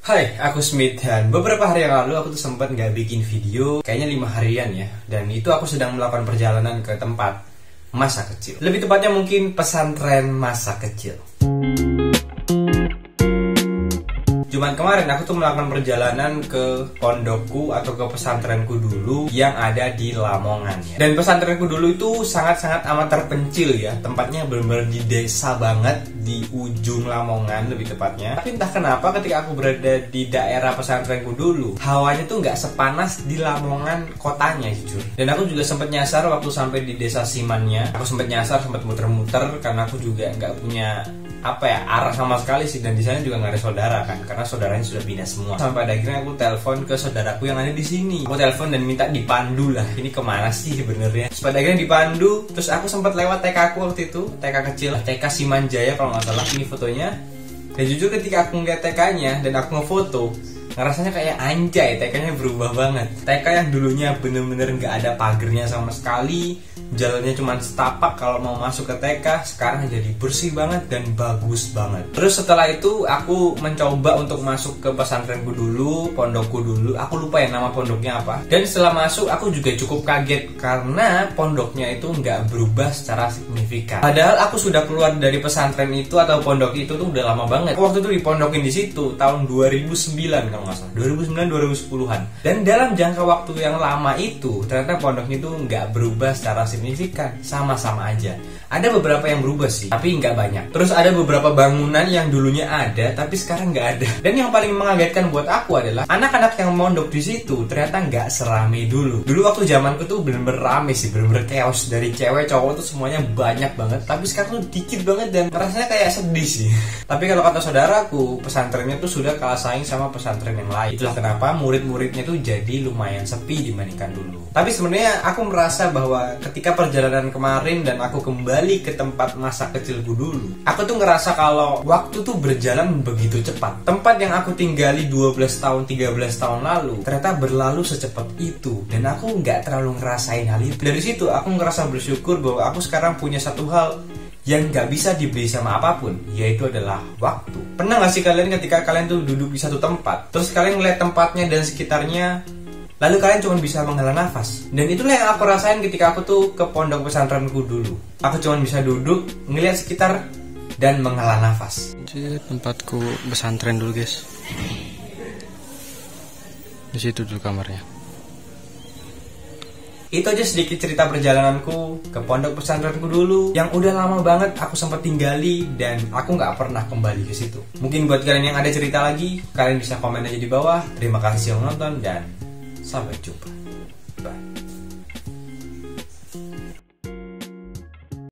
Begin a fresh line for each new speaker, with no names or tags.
Hai, aku Smith dan beberapa hari yang lalu aku tuh sempat nggak bikin video, kayaknya 5 harian ya. Dan itu aku sedang melakukan perjalanan ke tempat masa kecil. Lebih tepatnya mungkin pesantren masa kecil. Jumat kemarin aku tuh melakukan perjalanan ke pondokku atau ke pesantrenku dulu yang ada di Lamongan ya. Dan pesantrenku dulu itu sangat-sangat amat terpencil ya. Tempatnya benar-benar di desa banget, di ujung Lamongan lebih tepatnya. Tapi entah kenapa ketika aku berada di daerah pesantrenku dulu, hawanya tuh nggak sepanas di Lamongan kotanya jujur. Dan aku juga sempat nyasar waktu sampai di desa Simannya. Aku sempat nyasar, sempat muter-muter karena aku juga nggak punya arah sama sekali sih, dan di sana juga nggak ada saudara kan, karena saudaranya sudah pindah semua. Sampai pada akhirnya aku telepon ke saudaraku yang ada di sini. Aku telepon dan minta dipandu lah, ini kemana sih sebenarnya. Terus pada akhirnya dipandu. Terus aku sempat lewat TK aku waktu itu, TK kecil, TK Simanjaya kalau nggak salah. Ini fotonya. Dan jujur ketika aku ngeliat TK-nya dan aku ngefoto, ngerasanya kayak anjay, TK-nya berubah banget. TK yang dulunya bener-bener nggak ada pagernya sama sekali, jalannya cuma setapak kalau mau masuk ke TK, sekarang jadi bersih banget dan bagus banget. Terus setelah itu aku mencoba untuk masuk ke pesantrenku dulu, pondokku dulu. Aku lupa ya nama pondoknya apa. Dan setelah masuk aku juga cukup kaget karena pondoknya itu nggak berubah secara signifikan. Padahal aku sudah keluar dari pesantren itu atau pondok itu tuh udah lama banget. Aku waktu itu dipondokin di situ tahun 2009 kalau nggak salah, 2009-2010-an. Dan dalam jangka waktu yang lama itu ternyata pondoknya itu nggak berubah secara signifikan, sama-sama aja. Ada beberapa yang berubah sih, tapi nggak banyak. Terus ada beberapa bangunan yang dulunya ada, tapi sekarang nggak ada. Dan yang paling mengagetkan buat aku adalah anak-anak yang mondok di situ ternyata nggak serame dulu. Dulu waktu zamanku tuh bener-bener rame sih, bener-bener chaos. Dari cewek cowok tuh semuanya banyak banget, tapi sekarang tuh dikit banget dan rasanya kayak sedih sih. Tapi kalau kata saudaraku, pesantrennya tuh sudah kalah saing sama pesantren yang lain. Itulah kenapa murid-muridnya tuh jadi lumayan sepi dibandingkan dulu. Tapi sebenarnya aku merasa bahwa ketika perjalanan kemarin dan aku kembali ke tempat masa kecilku dulu, aku tuh ngerasa kalau waktu tuh berjalan begitu cepat. Tempat yang aku tinggali 12 tahun, 13 tahun lalu ternyata berlalu secepat itu, dan aku nggak terlalu ngerasain hal itu. Dari situ aku ngerasa bersyukur bahwa aku sekarang punya satu hal yang nggak bisa dibeli sama apapun, yaitu adalah waktu. Pernah nggak sih kalian ketika kalian tuh duduk di satu tempat, terus kalian ngeliat tempatnya dan sekitarnya, lalu kalian cuma bisa menghela nafas? Dan itulah yang aku rasain ketika aku tuh ke pondok pesantrenku dulu. Aku cuma bisa duduk, ngeliat sekitar, dan menghela nafas.
Ini tempatku pesantren dulu guys. Di situ dulu kamarnya.
Itu aja sedikit cerita perjalananku ke pondok pesantrenku dulu yang udah lama banget aku sempat tinggali dan aku nggak pernah kembali ke situ. Mungkin buat kalian yang ada cerita lagi, kalian bisa komen aja di bawah. Terima kasih yang nonton dan sampai jumpa. Bye.